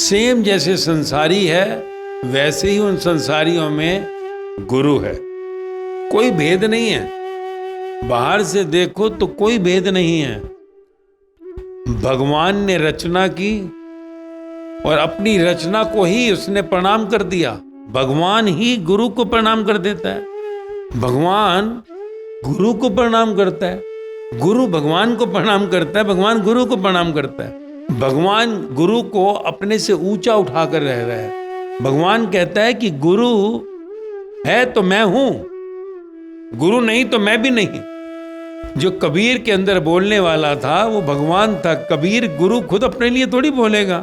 Same जैसे संसारी है वैसे ही उन संसारियों में गुरु है। कोई भेद नहीं है, बाहर से देखो तो कोई भेद नहीं है। भगवान ने रचना की और अपनी रचना को ही उसने प्रणाम कर दिया। भगवान ही गुरु को प्रणाम कर देता है, भगवान गुरु को प्रणाम करता है, गुरु भगवान को प्रणाम करता है, भगवान गुरु को प्रणाम करता है। भगवान गुरु को अपने से ऊंचा उठाकर रह रहा है। भगवान कहता है कि गुरु है तो मैं हूं, गुरु नहीं तो मैं भी नहीं। जो कबीर के अंदर बोलने वाला था वो भगवान था। कबीर गुरु खुद अपने लिए थोड़ी बोलेगा,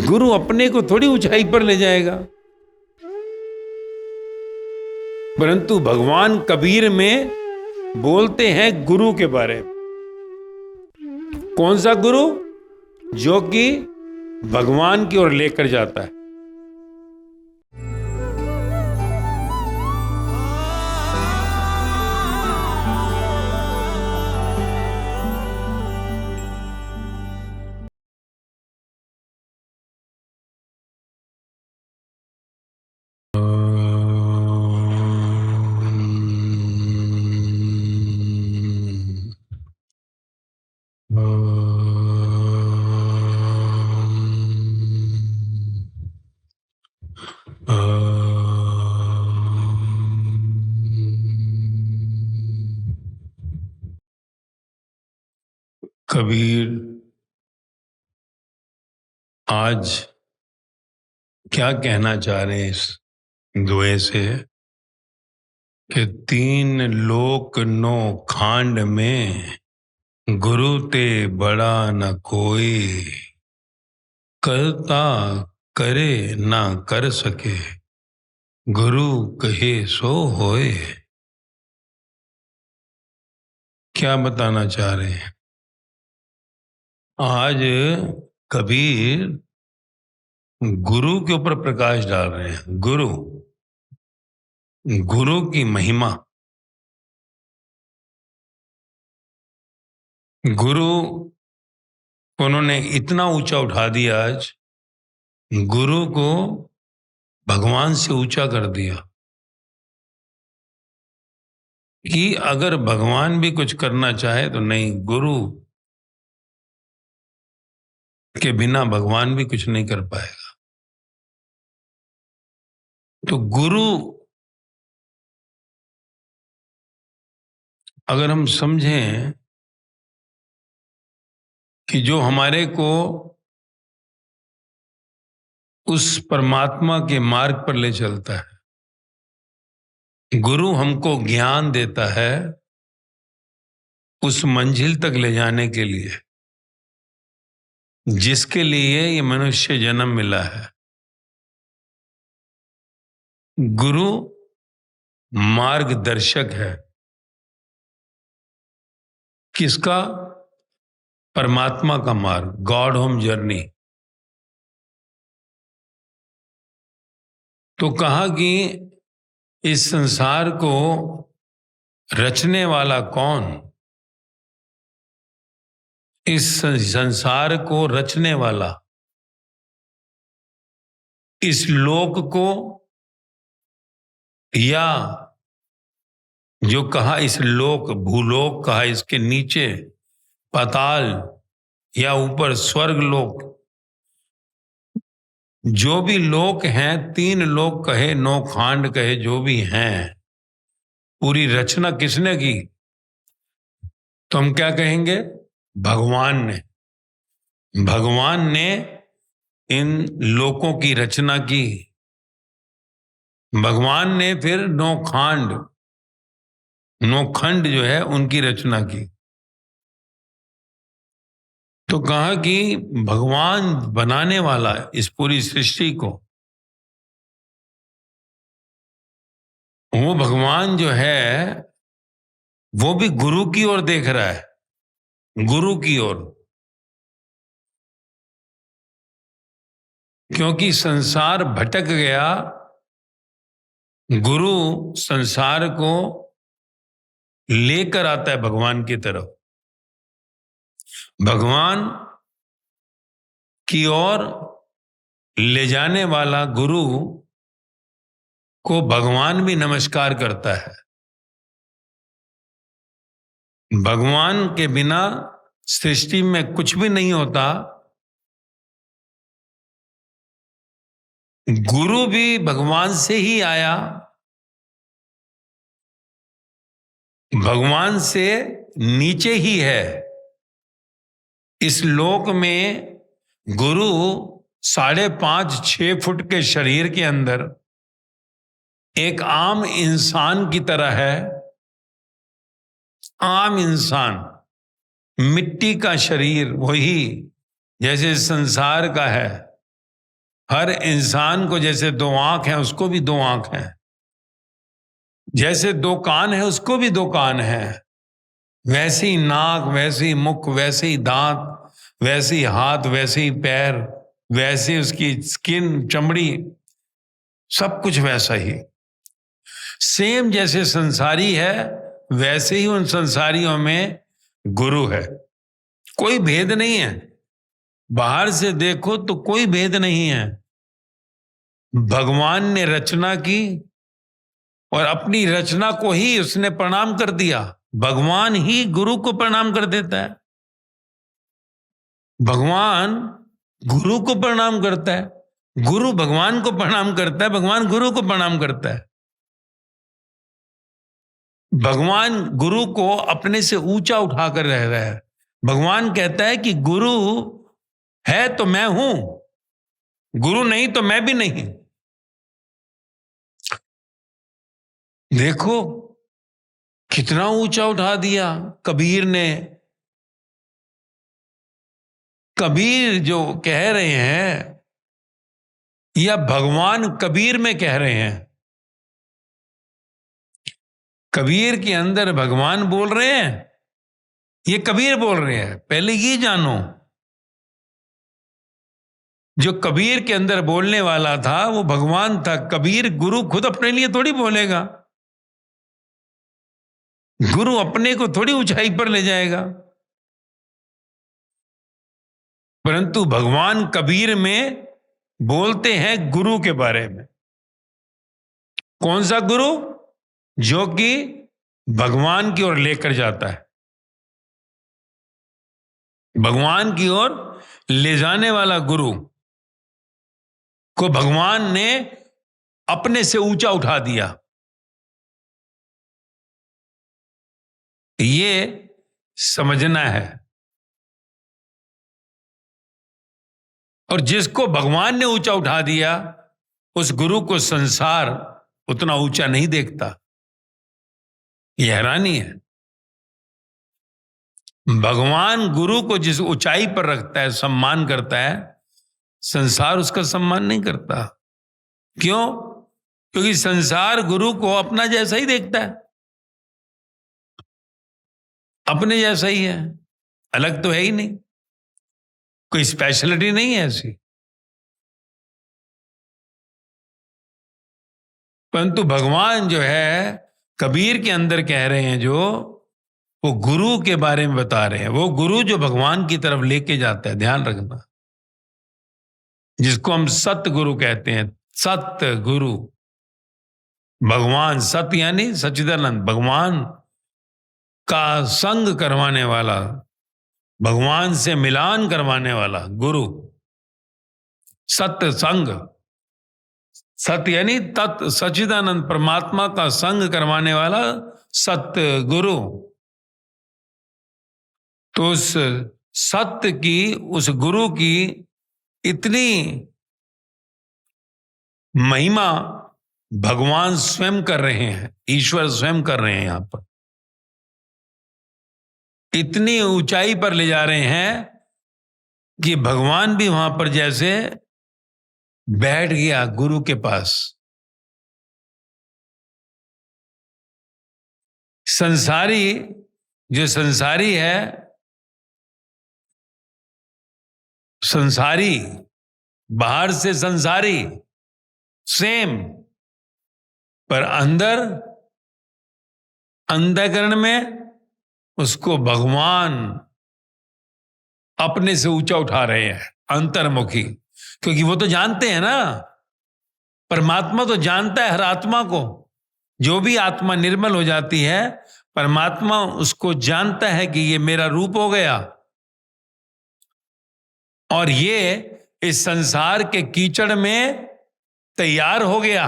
गुरु अपने को थोड़ी ऊंचाई पर ले जाएगा, परंतु भगवान कबीर में बोलते हैं गुरु के बारे में। कौन सा गुरु? जो कि भगवान की ओर लेकर जाता है। कबीर आज क्या कहना चाह रहे हैं इस दुए से कि 3 लोक 9 खांड में गुरु ते बड़ा न कोई, करता करे ना कर सके, गुरु कहे सो होए। क्या बताना चाह रहे हैं? आज कबीर गुरु के ऊपर प्रकाश डाल रहे हैं। गुरु, गुरु की महिमा। गुरु को उन्होंने इतना ऊंचा उठा दिया, आज गुरु को भगवान से ऊंचा कर दिया कि अगर भगवान भी कुछ करना चाहे तो नहीं, गुरु के बिना भगवान भी कुछ नहीं कर पाएगा। तो गुरु अगर हम समझें कि जो हमारे को उस परमात्मा के मार्ग पर ले चलता है, गुरु हमको ज्ञान देता है उस मंजिल तक ले जाने के लिए जिसके लिए ये मनुष्य जन्म मिला है। गुरु मार्गदर्शक है। किसका? परमात्मा का मार्ग, गॉड होम जर्नी। तो कहा कि इस संसार को रचने वाला कौन? इस संसार को रचने वाला, इस लोक को, या जो कहा इस लोक, भूलोक कहा, इसके नीचे पाताल या ऊपर स्वर्ग लोक, जो भी लोक हैं, 3 लोक कहे, 9 खांड कहे, जो भी हैं, पूरी रचना किसने की? तो हम क्या कहेंगे? भगवान ने। भगवान ने इन लोकों की रचना की। भगवान ने फिर 9 खांड, 9 खंड जो है उनकी रचना की। तो कहा कि भगवान बनाने वाला है इस पूरी सृष्टि को। वो भगवान जो है वो भी गुरु की ओर देख रहा है, गुरु की ओर। क्योंकि संसार भटक गया, गुरु संसार को लेकर आता है भगवान की तरफ। भगवान की ओर ले जाने वाला गुरु को भगवान भी नमस्कार करता है। भगवान के बिना सृष्टि में कुछ भी नहीं होता। गुरु भी भगवान से ही आया, भगवान से नीचे ही है। इस लोक में गुरु 5.5-6 फुट के शरीर के अंदर एक आम इंसान की तरह है। आम इंसान, मिट्टी का शरीर, वही जैसे संसार का है। हर इंसान को जैसे 2 आंख हैं, उसको भी 2 आंख हैं। जैसे 2 कान है, उसको भी 2 कान है। वैसे ही नाक, वैसे ही मुख, वैसे ही दांत, वैसे ही हाथ, वैसे ही पैर, वैसे उसकी स्किन, चमड़ी, सब कुछ वैसा ही। सेम जैसे संसारी है, वैसे ही उन संसारियों में गुरु है। कोई भेद नहीं है। बाहर से देखो तो कोई भेद नहीं है। भगवान ने रचना की और अपनी रचना को ही उसने प्रणाम कर दिया। भगवान ही गुरु को प्रणाम कर देता है। भगवान गुरु को प्रणाम करता है, गुरु भगवान को प्रणाम करता है, भगवान गुरु को प्रणाम करता है। भगवान गुरु को अपने से ऊंचा उठाकर रह रहा है। भगवान कहता है कि गुरु है तो मैं हूं, गुरु नहीं तो मैं भी नहीं। देखो कितना ऊंचा उठा दिया कबीर ने। कबीर जो कह रहे हैं या भगवान कबीर में कह रहे हैं। कबीर के अंदर भगवान बोल रहे हैं, ये कबीर बोल रहे हैं। पहले ये जानो, जो कबीर के अंदर बोलने वाला था वो भगवान था। कबीर गुरु खुद अपने लिए थोड़ी बोलेगा। गुरु अपने को थोड़ी ऊंचाई पर ले जाएगा। परंतु भगवान कबीर में बोलते हैं गुरु के बारे में। कौन सा गुरु? जो कि भगवान की ओर लेकर जाता है। भगवान की ओर ले जाने वाला गुरु को भगवान ने अपने से ऊंचा उठा दिया। ये समझना है। और जिसको भगवान ने ऊंचा उठा दिया, उस गुरु को संसार उतना ऊंचा नहीं देखता। यह हैरानी है। भगवान गुरु को जिस ऊंचाई पर रखता है, सम्मान करता है, संसार उसका सम्मान नहीं करता। क्यों? क्योंकि संसार गुरु को अपना जैसा ही देखता है, अपने जैसा ही है, अलग तो है ही नहीं, कोई स्पेशलिटी नहीं है ऐसी। परंतु भगवान जो है, कबीर के अंदर कह रहे हैं, जो वो गुरु के बारे में बता रहे हैं। वो गुरु जो भगवान की तरफ लेके जाता है, ध्यान रखना, जिसको हम सत्य गुरु कहते हैं। सत्य गुरु भगवान, सत्य यानी सच्चिदानंद, भगवान का संग करवाने वाला, भगवान से मिलान करवाने वाला गुरु। सत्य संग, सत्य यानी तत् सच्चिदानंद परमात्मा का संग करवाने वाला सत्य गुरु। तो उस सत्य की, उस गुरु की इतनी महिमा भगवान स्वयं कर रहे हैं, ईश्वर स्वयं कर रहे हैं। यहां पर इतनी ऊंचाई पर ले जा रहे हैं कि भगवान भी वहां पर जैसे बैठ गया गुरु के पास। संसारी, जो संसारी है, संसारी बाहर से संसारी सेम, पर अंदर अंतःकरण में उसको भगवान अपने से ऊंचा उठा रहे हैं, अंतर्मुखी, क्योंकि वो तो जानते हैं ना, परमात्मा तो जानता है हर आत्मा को। जो भी आत्मा निर्मल हो जाती है, परमात्मा उसको जानता है कि ये मेरा रूप हो गया और ये इस संसार के कीचड़ में तैयार हो गया,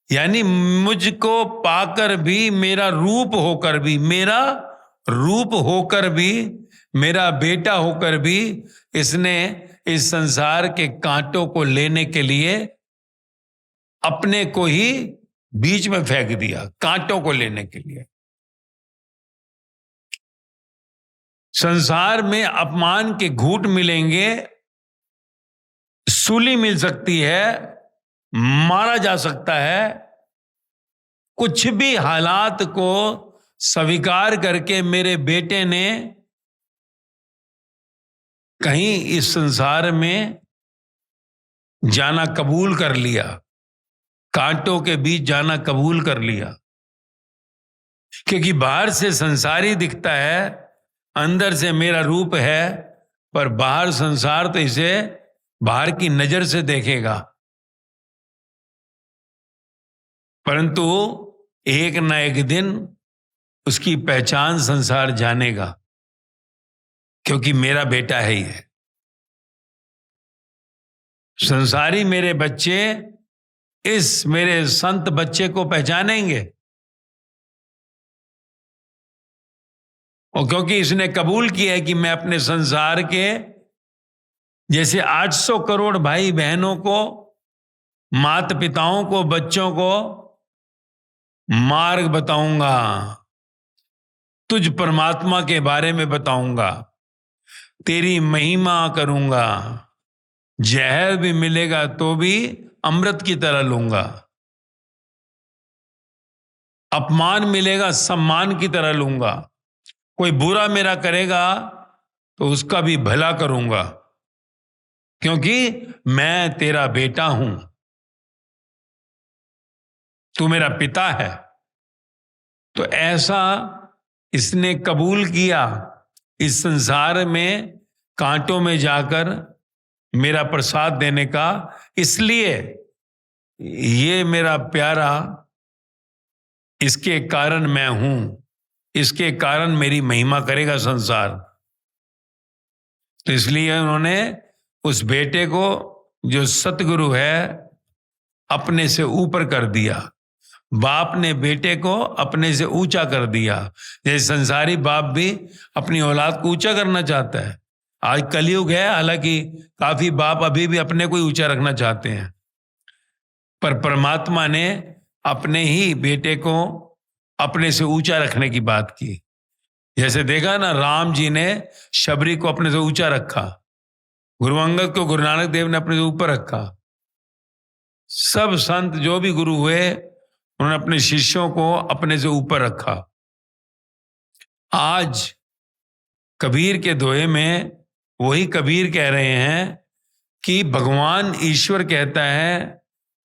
यानी मुझको पाकर भी, मेरा रूप होकर भी, मेरा रूप होकर भी, मेरा बेटा होकर भी इसने इस संसार के कांटों को लेने के लिए अपने को ही बीच में फेंक दिया, कांटों को लेने के लिए। संसार में अपमान के घूंट मिलेंगे, सूली मिल सकती है, मारा जा सकता है, कुछ भी हालात को स्वीकार करके मेरे बेटे ने कहीं इस संसार में जाना कबूल कर लिया, कांटों के बीच जाना कबूल कर लिया। क्योंकि बाहर से संसारी दिखता है, अंदर से मेरा रूप है, पर बाहर संसार तो इसे बाहर की नजर से देखेगा, परंतु एक ना एक दिन उसकी पहचान संसार जानेगा, क्योंकि मेरा बेटा है ही है। संसारी मेरे बच्चे इस मेरे संत बच्चे को पहचानेंगे, और क्योंकि इसने कबूल किया है कि मैं अपने संसार के जैसे 800 करोड़ भाई बहनों को, माता पिताओं को, बच्चों को मार्ग बताऊंगा, तुझ परमात्मा के बारे में बताऊंगा, तेरी महिमा करूंगा, जहर भी मिलेगा तो भी अमृत की तरह लूंगा, अपमान मिलेगा सम्मान की तरह लूंगा, कोई बुरा मेरा करेगा तो उसका भी भला करूंगा, क्योंकि मैं तेरा बेटा हूं, तू मेरा पिता है। तो ऐसा इसने कबूल किया, इस संसार में कांटों में जाकर मेरा प्रसाद देने का, इसलिए ये मेरा प्यारा, इसके कारण मैं हूं, इसके कारण मेरी महिमा करेगा संसार। तो इसलिए उन्होंने उस बेटे को, जो सतगुरु है, अपने से ऊपर कर दिया। बाप ने बेटे को अपने से ऊंचा कर दिया, जैसे संसारी बाप भी अपनी औलाद को ऊंचा करना चाहता है। आज कलयुग है, हालांकि काफी बाप अभी भी अपने को ही ऊंचा रखना चाहते हैं, पर परमात्मा ने अपने ही बेटे को अपने से ऊंचा रखने की बात की। जैसे देखा ना, राम जी ने शबरी को अपने से ऊंचा रखा, गुरु अंगद को गुरु नानक देव ने अपने से ऊपर रखा। सब संत जो भी गुरु हुए, उन्होंने अपने शिष्यों को अपने से ऊपर रखा। आज कबीर के दोहे में वही कबीर कह रहे हैं कि भगवान ईश्वर कहता है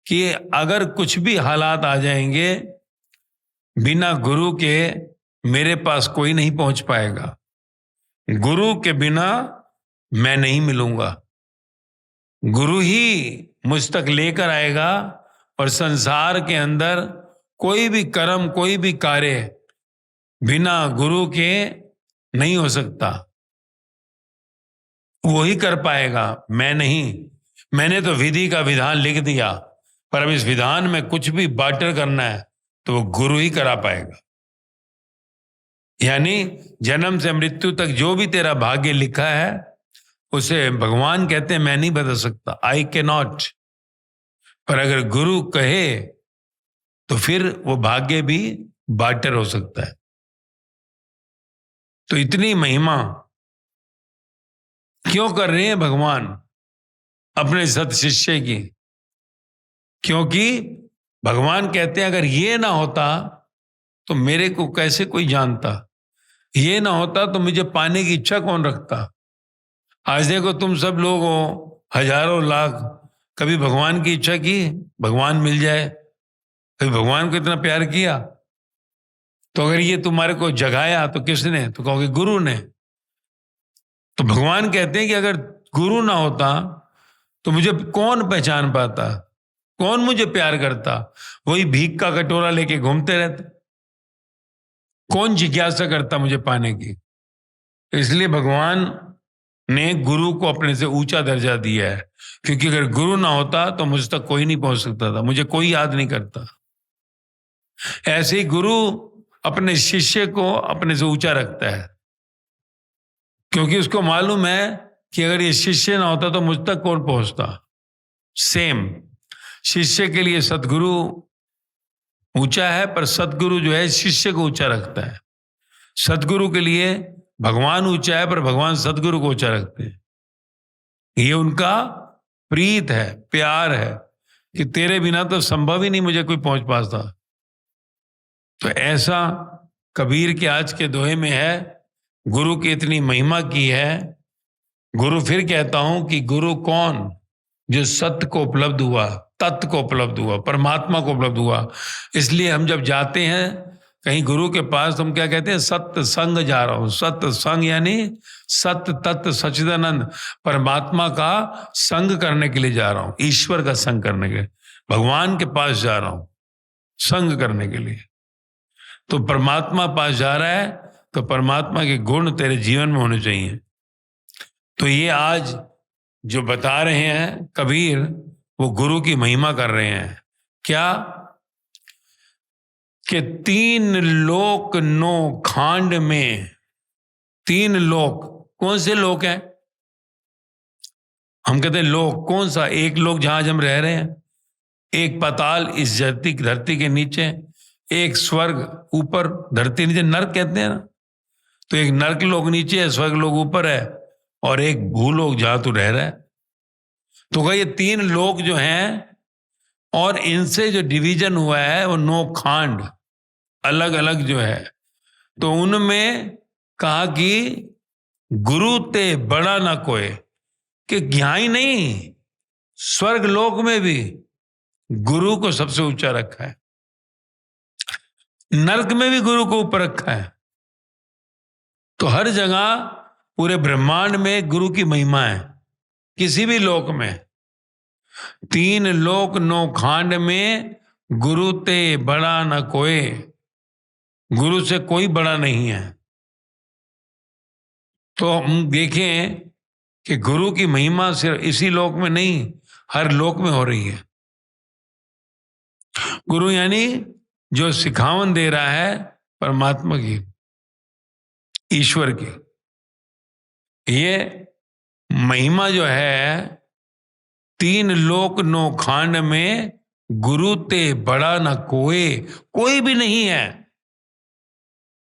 कि अगर कुछ भी हालात आ जाएंगे, बिना गुरु के मेरे पास कोई नहीं पहुंच पाएगा, गुरु के बिना मैं नहीं मिलूंगा, गुरु ही मुझ तक लेकर आएगा, और संसार के अंदर कोई भी कर्म, कोई भी कार्य बिना गुरु के नहीं हो सकता। वो ही कर पाएगा, मैं नहीं। मैंने तो विधि का विधान लिख दिया, पर अब इस विधान में कुछ भी बाटर करना है तो वो गुरु ही करा पाएगा। यानी जन्म से मृत्यु तक जो भी तेरा भाग्य लिखा है, उसे भगवान कहते हैं मैं नहीं बदल सकता, आई कैन नॉट। पर अगर गुरु कहे तो फिर वो भाग्य भी बाटर हो सकता है। तो इतनी महिमा क्यों कर रहे हैं भगवान अपने सत शिष्य की? क्योंकि भगवान कहते हैं अगर ये ना होता तो मेरे को कैसे कोई जानता, ये ना होता तो मुझे पाने की इच्छा कौन रखता। आज देखो तुम सब लोग हो, हजारों लाख, कभी भगवान की इच्छा की भगवान मिल जाए? कभी भगवान को इतना प्यार किया? तो अगर ये तुम्हारे को जगाया तो किसने? तो कहोगे गुरु ने। तो भगवान कहते हैं कि अगर गुरु ना होता तो मुझे कौन पहचान पाता, कौन मुझे प्यार करता? वही भीख का कटोरा लेके घूमते रहते, कौन जिज्ञासा करता मुझे पाने की? इसलिए भगवान ने गुरु को अपने से ऊंचा दर्जा दिया है, क्योंकि अगर गुरु ना होता तो मुझ तक कोई नहीं पहुंच सकता था, मुझे कोई याद नहीं करता। ऐसे ही गुरु अपने शिष्य को अपने से ऊंचा रखता है, क्योंकि उसको मालूम है कि अगर ये शिष्य ना होता तो मुझ तक कौन पहुंचता। सेम शिष्य के लिए सदगुरु ऊंचा है, पर सदगुरु जो है शिष्य को ऊंचा रखता है। सदगुरु के लिए भगवान ऊंचा है, पर भगवान सदगुरु को ऊंचा रखते हैं। ये उनका प्रीत है, प्यार है, कि तेरे बिना तो संभव ही नहीं मुझे कोई पहुंच पाता। तो ऐसा कबीर के आज के दोहे में है, गुरु की इतनी महिमा की है। गुरु फिर कहता हूं कि गुरु कौन? जो सत्य को उपलब्ध हुआ, तत्व को उपलब्ध हुआ, परमात्मा को उपलब्ध हुआ। इसलिए हम जब जाते हैं कहीं गुरु के पास तो हम क्या कहते हैं? सत्य संग जा रहा हूं। सत्य संग यानी सत्य तत्व सच्चिदानंद परमात्मा का संग करने के लिए जा रहा हूं, ईश्वर का संग करने के लिए, भगवान के पास जा रहा हूं संग करने के लिए। तो परमात्मा पास जा रहा है तो परमात्मा के गुण तेरे जीवन में होने चाहिए। तो ये आज जो बता रहे हैं कबीर, वो गुरु की महिमा कर रहे हैं। क्या? कि 3 लोक 9 खांड में, 3 लोक, कौन से लोक हैं? हम कहते हैं लोक, कौन सा? एक लोक जहां हम रह रहे हैं, एक पाताल इस धरती के नीचे, एक स्वर्ग ऊपर धरती नीचे, नरक कहते हैं ना। तो एक नरक लोक नीचे है, स्वर्ग लोक ऊपर है, और एक भूलोक जहां तू रह रहा है। तो ये 3 लोक जो हैं, और इनसे जो डिवीजन हुआ है वो 9 खांड अलग अलग जो है। तो उनमें कहा कि गुरु ते बड़ा ना कोई, कि यहाँ ही नहीं स्वर्ग लोक में भी गुरु को सबसे ऊंचा रखा है, नरक में भी गुरु को ऊपर रखा है। तो हर जगह पूरे ब्रह्मांड में गुरु की महिमा है। किसी भी लोक में 3 लोक 9 खांड में गुरु ते बड़ा न कोई, गुरु से कोई बड़ा नहीं है। तो हम देखें कि गुरु की महिमा सिर्फ इसी लोक में नहीं, हर लोक में हो रही है। गुरु यानी जो सिखावन दे रहा है परमात्मा की, ईश्वर की। ये महिमा जो है 3 लोक 9 खांड में गुरु ते बड़ा ना कोई, कोई भी नहीं है।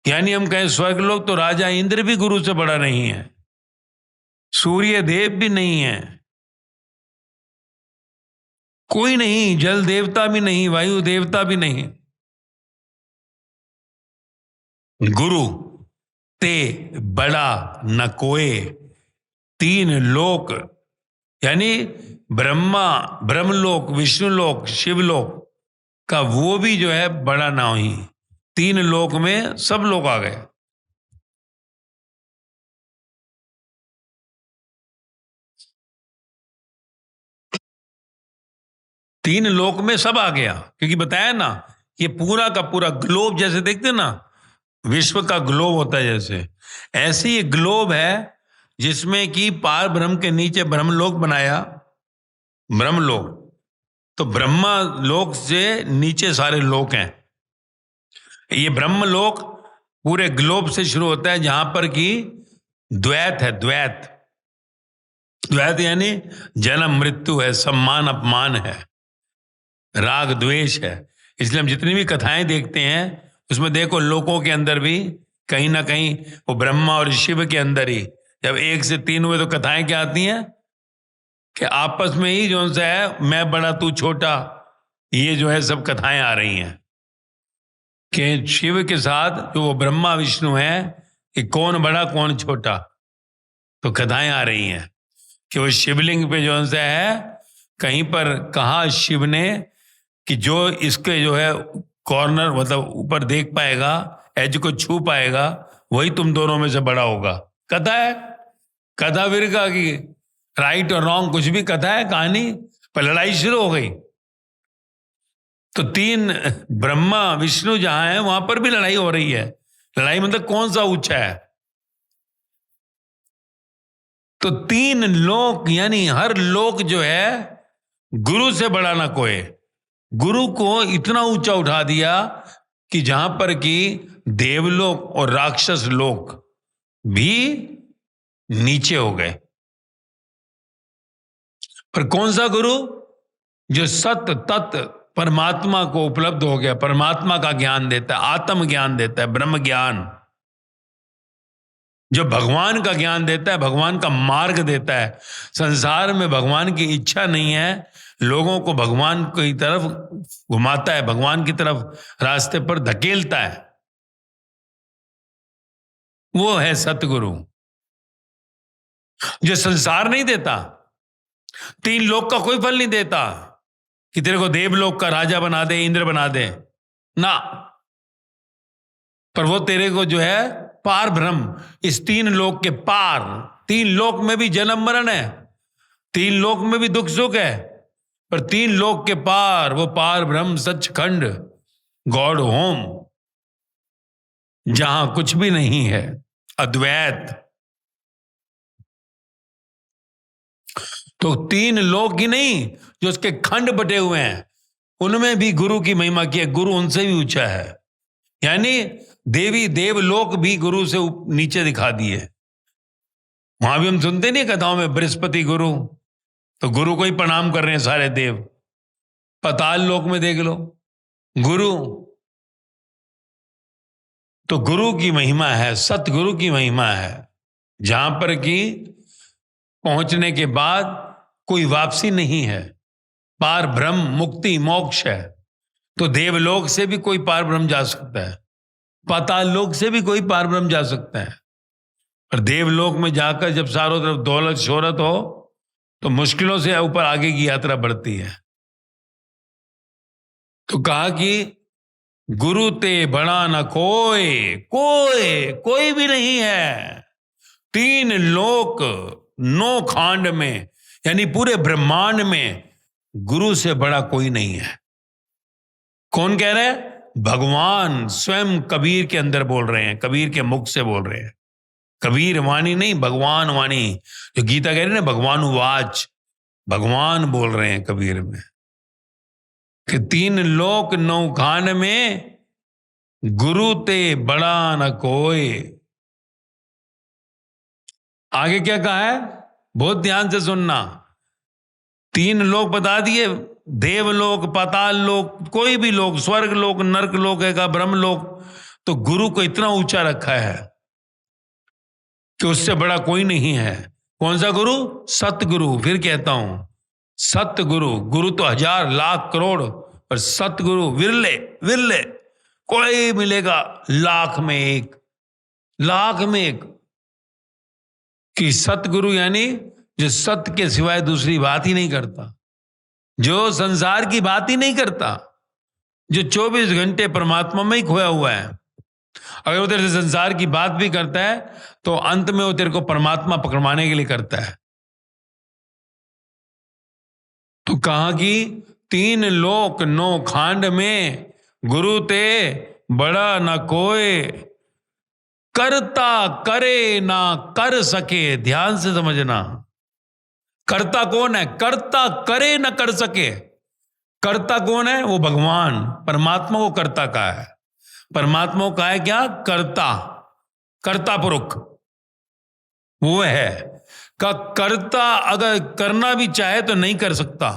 यानी हम कहें स्वर्ग लोक तो राजा इंद्र भी गुरु से बड़ा नहीं है, सूर्य देव भी नहीं है, कोई नहीं, जल देवता भी नहीं, वायु देवता भी नहीं। गुरु ते बड़ा न कोई, 3 लोक यानी ब्रह्मा, ब्रह्मलोक, विष्णुलोक, शिवलोक का वो भी जो है बड़ा ना ही, 3 लोक में सब लोग आ गए। तीन लोक में सब आ गया, क्योंकि बताया ना ये पूरा का पूरा ग्लोब, जैसे देखते ना विश्व का ग्लोब होता है, जैसे ऐसे ही ग्लोब है जिसमें कि पार ब्रह्म के नीचे ब्रह्मलोक बनाया, ब्रह्मलोक। तो ब्रह्मा लोक से नीचे सारे लोक हैं। ये ब्रह्मलोक पूरे ग्लोब से शुरू होता है, जहां पर कि द्वैत है, द्वैत, द्वैत यानी जन्म मृत्यु है, सम्मान अपमान है, राग द्वेष है। इसलिए हम जितनी भी कथाएं देखते हैं उसमें देखो लोकों के अंदर भी कहीं ना कहीं वो ब्रह्मा और शिव के अंदर ही जब 1 से 3 हुए तो कथाएं क्या आती हैं कि आपस में ही जो सा है मैं बड़ा तू छोटा, ये जो है सब कथाएं आ रही हैं कि शिव के साथ जो वो ब्रह्मा विष्णु है कि कौन बड़ा कौन छोटा। तो कथाएं आ रही हैं कि वो शिवलिंग पे जो सा है कहीं पर कहा शिव ने कि जो इसके जो है कॉर्नर मतलब ऊपर देख पाएगा, एज को छू पाएगा, वही तुम दोनों में से बड़ा होगा। कथा है, कथा विरका की। राइट और रॉन्ग कुछ भी कथा है, कहानी, पर लड़ाई शुरू हो गई। तो तीन, ब्रह्मा विष्णु जहां है वहां पर भी लड़ाई हो रही है। लड़ाई मतलब कौन सा ऊंचा है। तो तीन लोक, यानी हर लोक जो है गुरु से बड़ा ना कोई। गुरु को इतना ऊंचा उठा दिया कि जहां पर कि देवलोक और राक्षस लोक भी नीचे हो गए। पर कौन सा गुरु? जो सत्य तत्व परमात्मा को उपलब्ध हो गया, परमात्मा का ज्ञान देता है, आत्म ज्ञान देता है, ब्रह्म ज्ञान, जो भगवान का ज्ञान देता है, भगवान का मार्ग देता है। संसार में भगवान की इच्छा नहीं है, लोगों को भगवान की तरफ घुमाता है, भगवान की तरफ रास्ते पर धकेलता है। वो है सतगुरु, जो संसार नहीं देता, तीन लोक का कोई फल नहीं देता कि तेरे को देवलोक का राजा बना दे, इंद्र बना दे ना। पर वो तेरे को जो है पार ब्रह्म, इस तीन लोक के पार, तीन लोक में भी जन्म मरण है, तीन लोक में भी दुख सुख है, पर तीन लोक के पार वो पार ब्रह्म सचखंड गॉड होम, जहां कुछ भी नहीं है, अद्वैत। तो तीन लोक ही नहीं, जो उसके खंड बटे हुए हैं, उनमें भी गुरु की महिमा की है। गुरु उनसे भी ऊंचा है, यानी देवी देवलोक भी गुरु से नीचे दिखा दिए। वहां भी हम सुनते नहीं कथाओं में बृहस्पति गुरु, तो गुरु को ही प्रणाम कर रहे हैं सारे देव। पाताल लोक में देख लो गुरु, तो गुरु की महिमा है, सतगुरु की महिमा है, जहां पर कि पहुंचने के बाद कोई वापसी नहीं है, पार ब्रह्म मुक्ति मोक्ष है। तो देवलोक से भी कोई पार ब्रह्म जा सकता है, पाताल लोक से भी कोई पार ब्रह्म जा सकता है। पर देवलोक में जाकर जब चारों तरफ दौलत शोहरत हो तो मुश्किलों से ऊपर आगे की यात्रा बढ़ती है। तो कहा कि गुरु ते बड़ा न कोई, कोई भी नहीं है। तीन लोक नौ खांड में, यानी पूरे ब्रह्मांड में गुरु से बड़ा कोई नहीं है। कौन कह रहे हैं? भगवान स्वयं कबीर के अंदर बोल रहे हैं, कबीर के मुख से बोल रहे हैं। कबीर वाणी नहीं, भगवान वाणी, जो गीता कह रही है ना, भगवान वाच, भगवान बोल रहे हैं कबीर में कि तीन लोक नौ खान में गुरु ते बड़ा न कोई। आगे क्या कहा है, बहुत ध्यान से सुनना। तीन लोक बता दिए, देवलोक, पाताल लोक, कोई भी लोक, स्वर्ग लोक, नरक लोक है का ब्रह्म लोक। तो गुरु को इतना ऊंचा रखा है कि उससे बड़ा कोई नहीं है। कौन सा गुरु? सतगुरु। फिर कहता हूं सतगुरु। गुरु तो हजार लाख करोड़, पर सतगुरु विरले, विरले कोई मिलेगा लाख में एक, लाख में एक। कि सतगुरु यानी जो सत्य के सिवाय दूसरी बात ही नहीं करता, जो संसार की बात ही नहीं करता, जो 24 घंटे परमात्मा में ही खोया हुआ है। अगर वो तेरे से संसार की बात भी करता है तो अंत में वो तेरे को परमात्मा पकड़वाने के लिए करता है। तो कहा कि तीन लोक नौ खांड में गुरु ते बड़ा न कोई, करता करे ना कर सके। ध्यान से समझना, करता कौन है? करता करे ना कर सके। करता कौन है? वो भगवान, परमात्मा को करता कहा है। परमात्मा को कहा है क्या? करता, कर्ता पुरुष वो है का करता। अगर करना भी चाहे तो नहीं कर सकता।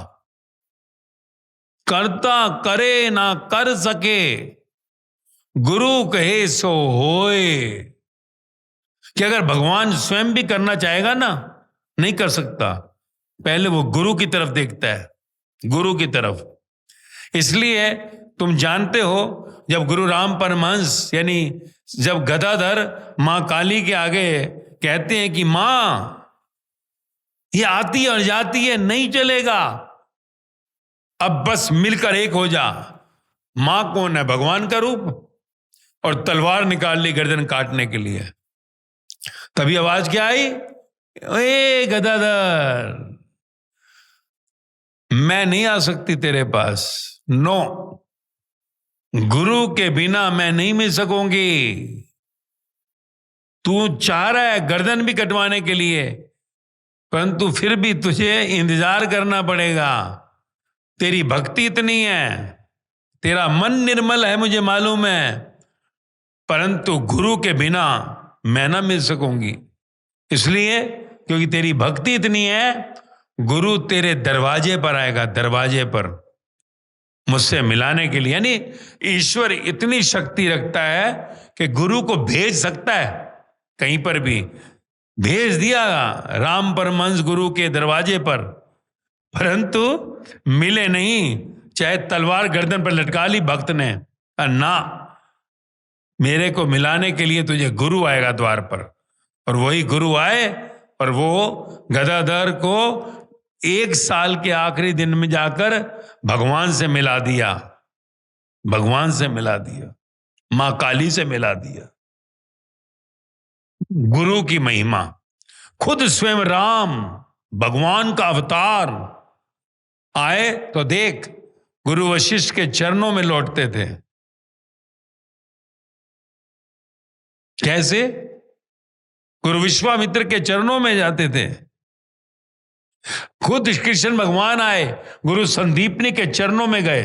करता करे ना कर सके, गुरु कहे सो होए। कि अगर भगवान स्वयं भी करना चाहेगा ना, नहीं कर सकता। पहले वो गुरु की तरफ देखता है, गुरु की तरफ। इसलिए तुम जानते हो जब गुरु राम परमहंस यानी जब गदाधर मां काली के आगे कहते हैं कि मां ये आती और जाती है, नहीं चलेगा, अब बस मिलकर एक हो जा। मां कौन है? भगवान का रूप, और तलवार निकाल ली गर्दन काटने के लिए। तभी आवाज क्या आई? ए गदाधर, मैं नहीं आ सकती तेरे पास। नो, गुरु के बिना मैं नहीं मिल सकूंगी। तू चाह रहा है गर्दन भी कटवाने के लिए, परंतु फिर भी तुझे इंतजार करना पड़ेगा। तेरी भक्ति इतनी है, तेरा मन निर्मल है, मुझे मालूम है, परंतु गुरु के बिना मैं ना मिल सकूंगी। इसलिए क्योंकि तेरी भक्ति इतनी है, गुरु तेरे दरवाजे पर आएगा, दरवाजे पर मुझसे मिलाने के लिए। यानी ईश्वर इतनी शक्ति रखता है कि गुरु को भेज सकता है, कहीं पर भी भेज दिया राम परमहंस गुरु के दरवाजे पर, परंतु मिले नहीं। चाहे तलवार गर्दन पर लटका ली भक्त ने, ना, मेरे को मिलाने के लिए तुझे गुरु आएगा द्वार पर। और वही गुरु आए और वो गदाधर को 1 साल के आखिरी दिन में जाकर भगवान से मिला दिया, भगवान से मिला दिया, मां काली से मिला दिया। गुरु की महिमा, खुद स्वयं राम भगवान का अवतार आए तो देख, गुरु वशिष्ठ के चरणों में लौटते थे। कैसे? गुरु विश्वामित्र के चरणों में जाते थे। खुद कृष्ण भगवान आए, गुरु संदीपनी के चरणों में गए।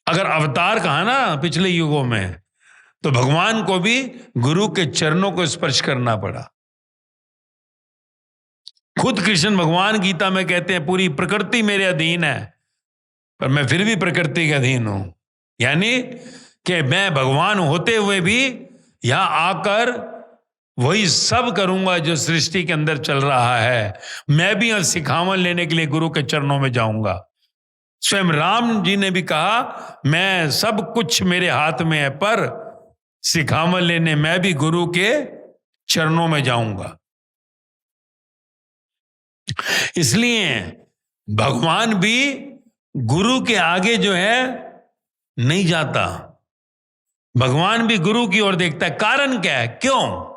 अगर अवतार कहा ना पिछले युगों में, तो भगवान को भी गुरु के चरणों को स्पर्श करना पड़ा। खुद कृष्ण भगवान गीता में कहते हैं पूरी प्रकृति मेरे अधीन है, पर मैं फिर भी प्रकृति के अधीन हूं। यानी कि मैं भगवान होते हुए भी यहां आकर वही सब करूंगा जो सृष्टि के अंदर चल रहा है। मैं भी सिखावन लेने के लिए गुरु के चरणों में जाऊंगा। स्वयं राम जी ने भी कहा, मैं सब कुछ मेरे हाथ में है, पर सिखावन लेने मैं भी गुरु के चरणों में जाऊंगा। इसलिए भगवान भी गुरु के आगे जो है नहीं जाता, भगवान भी गुरु की ओर देखता है। कारण क्या है? क्यों?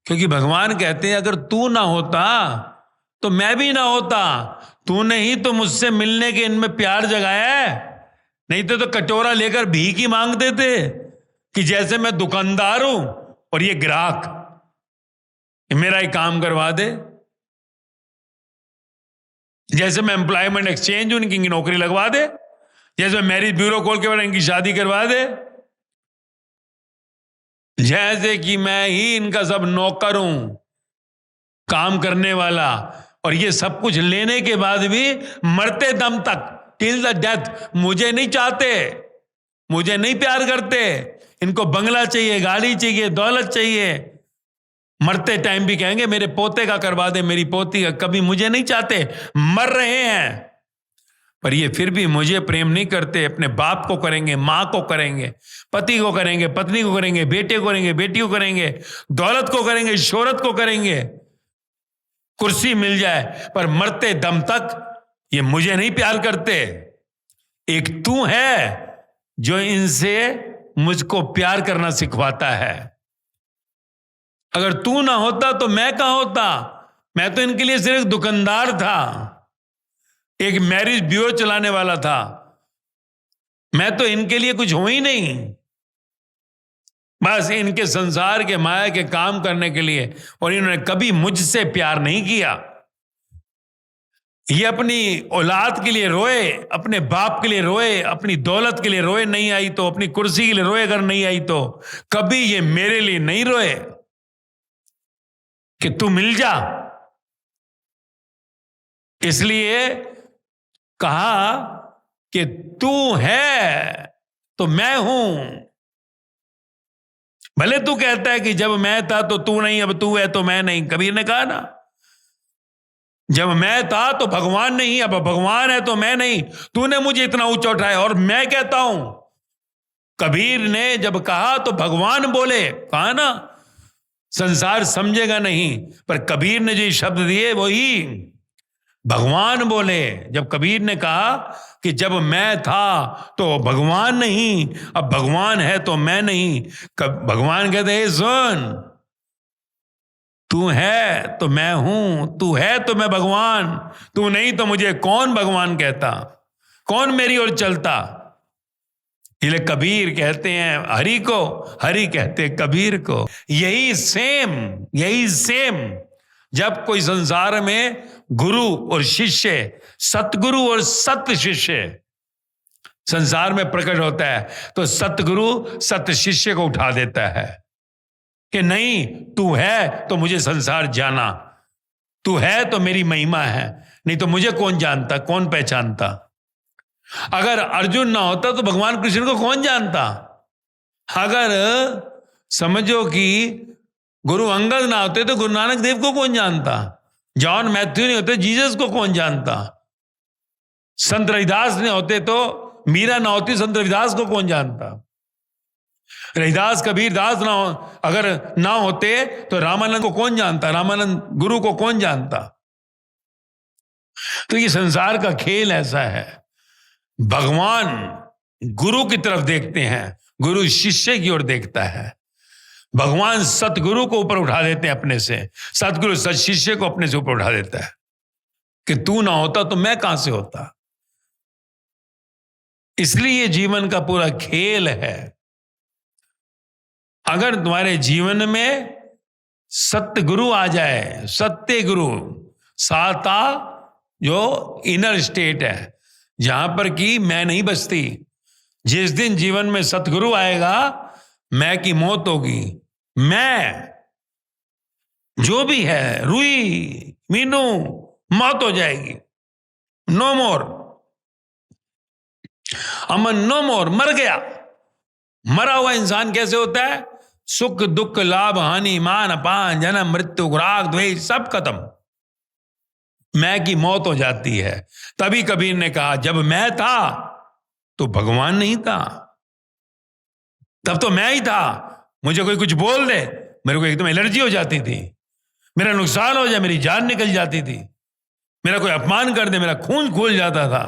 क्योंकि भगवान कहते हैं अगर तू ना होता तो मैं भी ना होता। तूने ही तो मुझसे मिलने के इनमें प्यार जगाया है, नहीं तो कटोरा लेकर भीख ही मांगते थे कि जैसे मैं दुकानदार हूं और ये ग्राहक, मेरा ही काम करवा दे। जैसे मैं एम्प्लॉयमेंट एक्सचेंज हूं, इनकी नौकरी लगवा दे। जैसे मैरिज ब्यूरो खोल के इनकी शादी करवा दे। जैसे कि मैं ही इनका सब नौकर हूं, काम करने वाला, और ये सब कुछ लेने के बाद भी मरते दम तक, टिल द डेथ, मुझे नहीं चाहते, मुझे नहीं प्यार करते। इनको बंगला चाहिए, गाड़ी चाहिए, दौलत चाहिए। मरते टाइम भी कहेंगे मेरे पोते का करवा दे, मेरी पोती का। कभी मुझे नहीं चाहते, मर रहे हैं, पर ये फिर भी मुझे प्रेम नहीं करते। अपने बाप को करेंगे, मां को करेंगे, पति को करेंगे, पत्नी को करेंगे, बेटे को करेंगे, बेटी को करेंगे, दौलत को करेंगे, शोहरत को करेंगे, कुर्सी मिल जाए, पर मरते दम तक ये मुझे नहीं प्यार करते। एक तू है जो इनसे मुझको प्यार करना सिखवाता है। अगर तू ना होता तो मैं कहां होता? मैं तो इनके लिए सिर्फ दुकानदार था, एक मैरिज ब्यूरो चलाने वाला था। मैं तो इनके लिए कुछ हूं ही नहीं, बस इनके संसार के माया के काम करने के लिए। और इन्होंने कभी मुझसे प्यार नहीं किया। ये अपनी औलाद के लिए रोए, अपने बाप के लिए रोए, अपनी दौलत के लिए रोए नहीं आई तो, अपनी कुर्सी के लिए रोए अगर नहीं आई तो, कभी ये मेरे लिए नहीं रोए कि तू मिल जा। इसलिए कहा कि तू है तो मैं हूं। भले तू कहता है कि जब मैं था तो तू नहीं, अब तू है तो मैं नहीं। कबीर ने कहा ना, जब मैं था तो भगवान नहीं, अब भगवान है तो मैं नहीं। तूने मुझे इतना ऊंचा उठाया और मैं कहता हूं। कबीर ने जब कहा तो भगवान बोले, कहा ना, संसार समझेगा नहीं, पर कबीर ने जो शब्द दिए वही भगवान बोले। जब कबीर ने कहा कि जब मैं था तो भगवान नहीं, अब भगवान है तो मैं नहीं। भगवान कहते हैं सुन, तू है तो मैं हूं, तू है तो मैं भगवान, तू नहीं तो मुझे कौन भगवान कहता, कौन मेरी ओर चलता। इसलिए कबीर कहते हैं हरि को, हरि कहते हैं कबीर को। यही सेम जब कोई संसार में गुरु और शिष्य, सतगुरु और सत शिष्य संसार में प्रकट होता है, तो सतगुरु सत शिष्य को उठा देता है कि नहीं, तू है तो मुझे संसार जाना, तू है तो मेरी महिमा है, नहीं तो मुझे कौन जानता, कौन पहचानता। अगर अर्जुन ना होता तो भगवान कृष्ण को कौन जानता। अगर समझो कि गुरु अंगद ना होते तो गुरु नानक देव को कौन जानता। जॉन मैथ्यू नहीं होते, जीसस को कौन जानता। संत रविदास नहीं होते तो मीरा ना होती, संत रविदास को कौन जानता। रविदास कबीर दास अगर ना होते तो रामानंद को कौन जानता, रामानंद गुरु को कौन जानता। तो ये संसार का खेल ऐसा है। भगवान गुरु की तरफ देखते हैं, गुरु शिष्य की ओर देखता है। भगवान सतगुरु को ऊपर उठा देते हैं अपने से, सतगुरु सत शिष्य को अपने से ऊपर उठा देता है कि तू ना होता तो मैं कहां से होता। इसलिए ये जीवन का पूरा खेल है। अगर तुम्हारे जीवन में सत्य गुरु आ जाए, सत्य गुरु, साता जो इनर स्टेट है जहां पर कि मैं नहीं बसती, जिस दिन जीवन में सतगुरु आएगा मैं की मौत होगी। मैं जो भी है, रुई मीनू, मौत हो जाएगी। नो मोर अमन, नो मोर, मर गया। मरा हुआ इंसान कैसे होता है? सुख दुख लाभ हानि मान अपान जन्म मृत्यु राग द्वेष सब खत्म, मैं की मौत हो जाती है। तभी कबीर ने कहा जब मैं था तो भगवान नहीं था, तब तो मैं ही था। मुझे कोई कुछ बोल दे मेरे को एकदम एलर्जी हो जाती थी, मेरा नुकसान हो जाए मेरी जान निकल जाती थी, मेरा कोई अपमान कर दे मेरा खून खोल जाता था।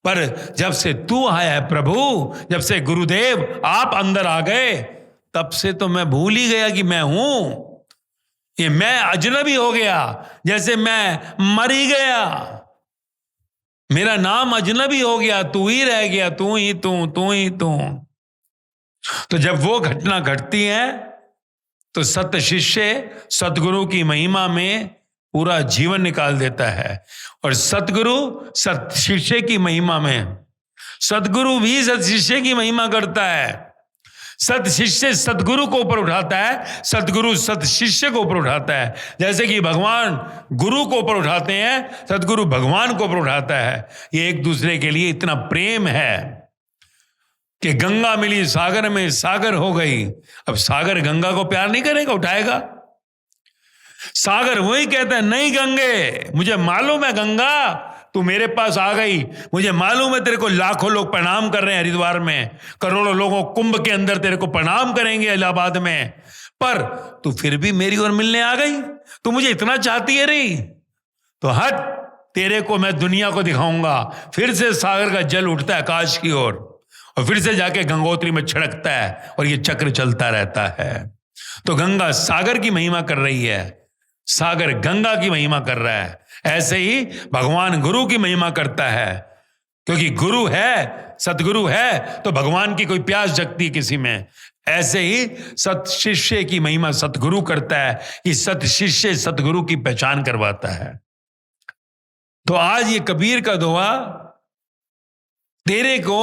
पर जब से तू आया है प्रभु, जब से गुरुदेव आप अंदर आ गए, तब से तो मैं भूल ही गया कि मैं हूं। ये मैं अजनबी हो गया, जैसे मैं मर ही गया, मेरा नाम अजनबी हो गया, तू ही रह गया, तू ही तू, तू ही तू। तो जब वो घटना घटती है तो सत शिष्य सतगुरु की महिमा में पूरा जीवन निकाल देता है, और सतगुरु सत शिष्य की महिमा में, सतगुरु भी सत शिष्य की महिमा करता है। सत शिष्य सतगुरु को ऊपर उठाता है, सतगुरु सत शिष्य को ऊपर उठाता है। जैसे कि भगवान गुरु को ऊपर उठाते हैं, सतगुरु भगवान को ऊपर उठाता है। ये एक दूसरे के लिए इतना प्रेम है कि गंगा मिली सागर में, सागर हो गई। अब सागर गंगा को प्यार नहीं करेगा, उठाएगा। सागर वही कहता है नहीं गंगे, मुझे मालूम है गंगा तू मेरे पास आ गई, मुझे मालूम है तेरे को लाखों लोग प्रणाम कर रहे हैं हरिद्वार में, करोड़ों लोगों कुंभ के अंदर तेरे को प्रणाम करेंगे इलाहाबाद में, पर तू फिर भी मेरी ओर मिलने आ गई, तू मुझे इतना चाहती है रही, तो हट, तेरे को मैं दुनिया को दिखाऊंगा। फिर से सागर का जल उठता है आकाश की ओर और फिर से जाके गंगोत्री में छिड़कता है और ये चक्र चलता रहता है। तो गंगा सागर की महिमा कर रही है, सागर गंगा की महिमा कर रहा है। ऐसे ही भगवान गुरु की महिमा करता है, क्योंकि गुरु है, सतगुरु है तो भगवान की कोई प्यास जगती है किसी में। ऐसे ही सत शिष्य की महिमा सतगुरु करता है कि सत शिष्य सतगुरु की पहचान करवाता है। तो आज ये कबीर का दोहा तेरे को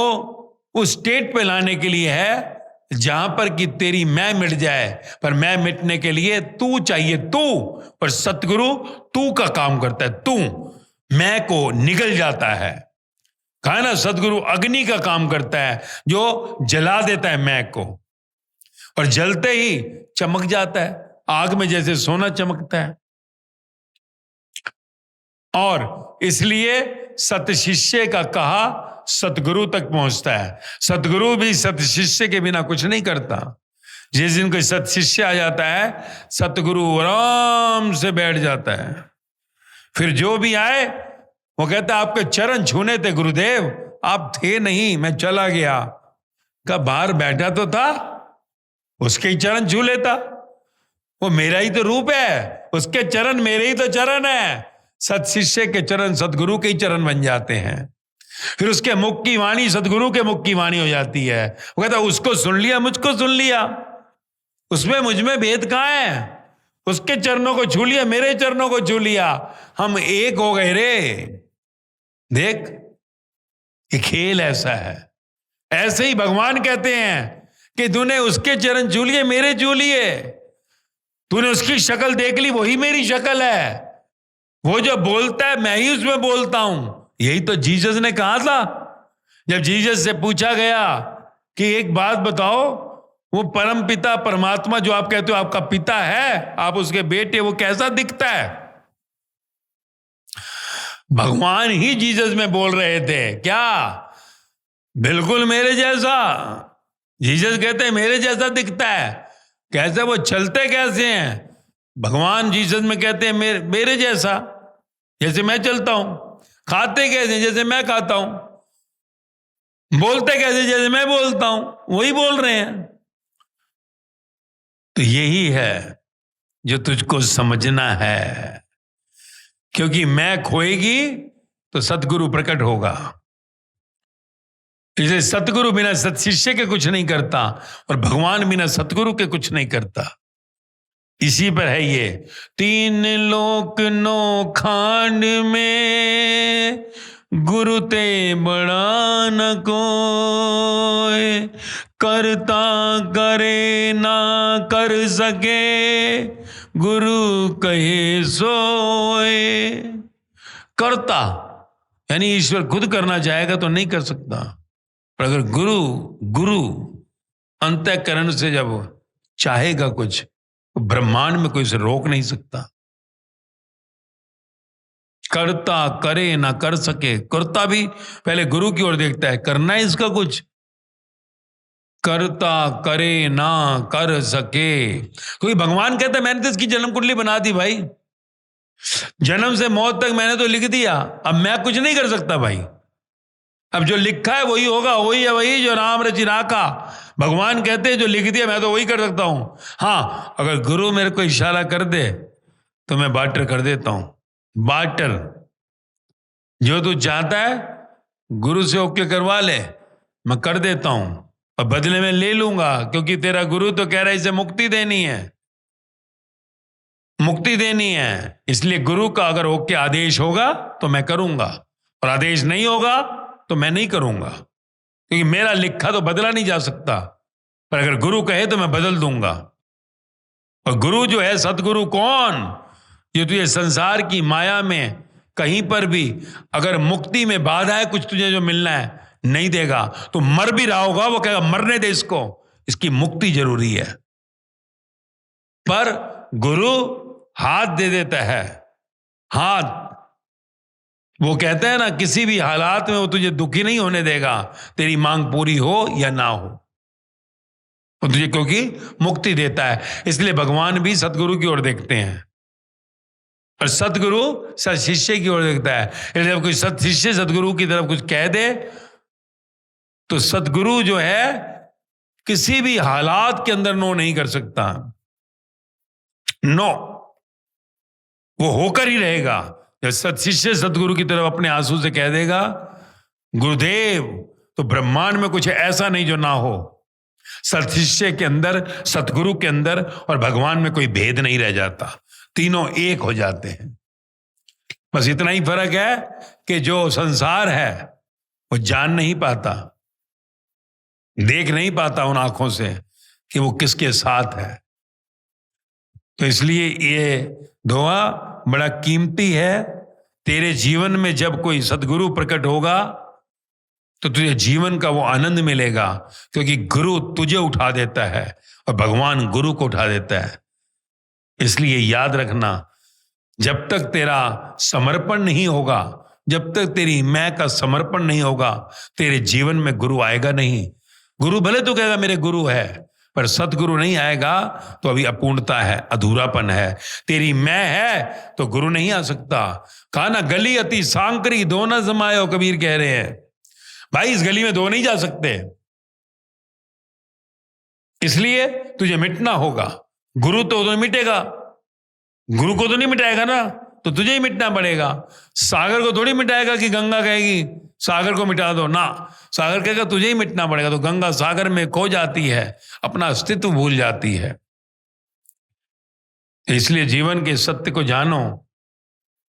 उस स्टेट पे लाने के लिए है जहां पर कि तेरी मैं मिट जाए, पर मैं मिटने के लिए तू चाहिए, तू। और सतगुरु तू का काम करता है, तू मैं को निगल जाता है। कहा ना सतगुरु अग्नि का काम करता है जो जला देता है मैं को, और जलते ही चमक जाता है, आग में जैसे सोना चमकता है। और इसलिए सत शिष्य का कहा सतगुरु तक पहुंचता है। सतगुरु भी सत शिष्य के बिना कुछ नहीं करता। जिस दिन कोई सत शिष्य आ जाता है, सतगुरु आराम से बैठ जाता है। फिर जो भी आए वो कहता है आपके चरण छूने थे गुरुदेव, आप थे नहीं, मैं चला गया। का बाहर बैठा तो था, उसके ही चरण छू लेता। वो मेरा ही तो रूप है, उसके चरण मेरे ही तो चरण है। सत शिष्य के चरण सतगुरु के ही चरण बन जाते हैं। फिर उसके मुख की वाणी सतगुरु के मुख की वाणी हो जाती है। वो कहता उसको सुन लिया, मुझको सुन लिया, उसमें मुझ में भेद कहां है? उसके चरणों को छू लिया, मेरे चरणों को छू लिया, हम एक हो गए रे। देख, ये खेल ऐसा है। ऐसे ही भगवान कहते हैं कि तूने उसके चरण छू लिए, मेरे छू लिए, तूने उसकी शक्ल देख ली, वही मेरी शक्ल है। वो जो बोलता है मैं ही उसमें बोलता हूं। यही तो जीसस ने कहा था। जब जीसस से पूछा गया कि एक बात बताओ, वो परम पिता परमात्मा जो आप कहते हो आपका पिता है, आप उसके बेटे, वो कैसा दिखता है? भगवान ही जीसस में बोल रहे थे, क्या बिल्कुल मेरे जैसा। जीसस कहते हैं मेरे जैसा दिखता है। कैसे? वो चलते कैसे हैं? भगवान जीसस में कहते हैं मेरे जैसा, जैसे मैं चलता हूं। खाते कैसे? जैसे मैं खाता हूं। बोलते कैसे? जैसे मैं बोलता हूं। वही बोल रहे हैं। तो यही है जो तुझको समझना है, क्योंकि मैं खोएगी तो सतगुरु प्रकट होगा। इसलिए सतगुरु बिना सत शिष्य के कुछ नहीं करता, और भगवान बिना सतगुरु के कुछ नहीं करता। इसी पर है ये, तीन लोक नौ खांड में गुरु ते बड़ा न कोय, करता करे ना कर सके गुरु कहे सोए। करता यानी ईश्वर खुद करना चाहेगा तो नहीं कर सकता, पर अगर गुरु अंतःकरण से जब चाहेगा कुछ, तो ब्रह्मांड में कोई उसे रोक नहीं सकता। करता करे ना कर सके, करता भी पहले गुरु की ओर देखता है, करना है इसका कुछ। करता करे ना कर सके, क्योंकि भगवान कहता है मैंने तो इसकी जन्म कुंडली बना दी भाई, जन्म से मौत तक मैंने तो लिख दिया, अब मैं कुछ नहीं कर सकता भाई। अब जो लिखा है वही होगा, वही है वही जो राम रचि राखा। भगवान कहते हैं जो लिख दिया मैं तो वही कर सकता हूं। हाँ, अगर गुरु मेरे को इशारा कर दे तो मैं बार्टर कर देता हूं। बार्टर, जो तू चाहता है गुरु से ओके करवा ले, मैं कर देता हूं, और बदले में ले लूंगा, क्योंकि तेरा गुरु तो कह रहा है इसे मुक्ति देनी है, मुक्ति देनी है। इसलिए गुरु का अगर ओके आदेश होगा तो मैं करूंगा, और आदेश नहीं होगा तो मैं नहीं करूंगा, क्योंकि मेरा लिखा तो बदला नहीं जा सकता। पर अगर गुरु कहे तो मैं बदल दूंगा। और गुरु जो है, सतगुरु कौन? जो तुझे संसार की माया में कहीं पर भी अगर मुक्ति में बाधा है, कुछ तुझे जो मिलना है नहीं देगा, तो मर भी रहा होगा वो कहेगा मरने दे इसको, इसकी मुक्ति जरूरी है। पर गुरु हाथ दे देता है, हाथ। वो कहते हैं ना, किसी भी हालात में वो तुझे दुखी नहीं होने देगा, तेरी मांग पूरी हो या ना हो, वो तुझे क्योंकि मुक्ति देता है। इसलिए भगवान भी सतगुरु की ओर देखते हैं, और सतगुरु सत शिष्य की ओर देखता है। इसलिए जब कोई सत शिष्य सतगुरु की तरफ कुछ कह दे, तो सतगुरु जो है किसी भी हालात के अंदर नो नहीं कर सकता। नो, वो होकर ही रहेगा। जब सत शिष्य सतगुरु की तरफ अपने आंसू से कह देगा गुरुदेव, तो ब्रह्मांड में कुछ ऐसा नहीं जो ना हो। सत शिष्य के अंदर, सतगुरु के अंदर और भगवान में कोई भेद नहीं रह जाता, तीनों एक हो जाते हैं। बस इतना ही फर्क है कि जो संसार है वो जान नहीं पाता, देख नहीं पाता उन आंखों से कि वो किसके साथ है। तो इसलिए ये दुआ बड़ा कीमती है। तेरे जीवन में जब कोई सदगुरु प्रकट होगा तो तुझे जीवन का वो आनंद मिलेगा, क्योंकि गुरु तुझे उठा देता है और भगवान गुरु को उठा देता है। इसलिए याद रखना, जब तक तेरा समर्पण नहीं होगा, जब तक तेरी मैं का समर्पण नहीं होगा, तेरे जीवन में गुरु आएगा नहीं। गुरु भले तो कहेगा मेरे गुरु है, पर सतगुरु नहीं आएगा तो अभी अपूर्णता है, अधूरापन है। तेरी मैं है तो गुरु नहीं आ सकता। कहा ना, गली अति सांकरी दो न समायो, कबीर कह रहे हैं। भाई इस गली में दो नहीं जा सकते, इसलिए तुझे मिटना होगा। गुरु तो मिटेगा, गुरु को तो नहीं मिटाएगा ना, तो तुझे ही मिटना पड़ेगा। सागर को थोड़ी मिटाएगा कि गंगा कहेगी सागर को मिटा दो ना, सागर कहेगा तुझे ही मिटना पड़ेगा। तो गंगा सागर में खो जाती है, अपना अस्तित्व भूल जाती है। इसलिए जीवन के सत्य को जानो,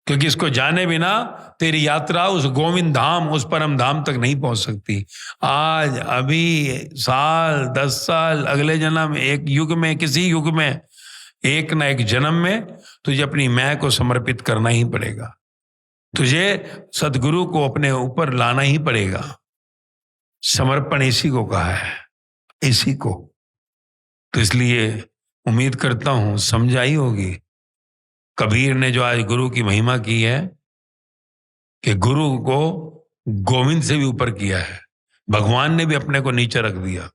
क्योंकि इसको जाने बिना तेरी यात्रा उस गोविंद धाम, उस परम धाम तक नहीं पहुंच सकती। आज, अभी, साल, 10 साल, अगले जन्म, एक युग में, किसी युग में, एक ना एक जन्म में तुझे अपनी मैं को समर्पित करना ही पड़ेगा। तुझे सदगुरु को अपने ऊपर लाना ही पड़ेगा। समर्पण इसी को कहा है, इसी को। तो इसलिए उम्मीद करता हूं समझाई होगी। कबीर ने जो आज गुरु की महिमा की है कि गुरु को गोविंद से भी ऊपर किया है, भगवान ने भी अपने को नीचे रख दिया।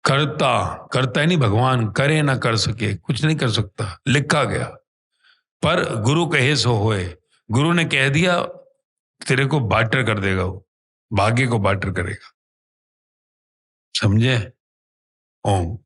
करता करता ही नहीं, भगवान करे ना कर सके, कुछ नहीं कर सकता, लिखा गया। पर गुरु कहे सो होए, गुरु ने कह दिया तेरे को बाटर कर देगा, वो भाग्य को बाटर करेगा। समझे? ओम।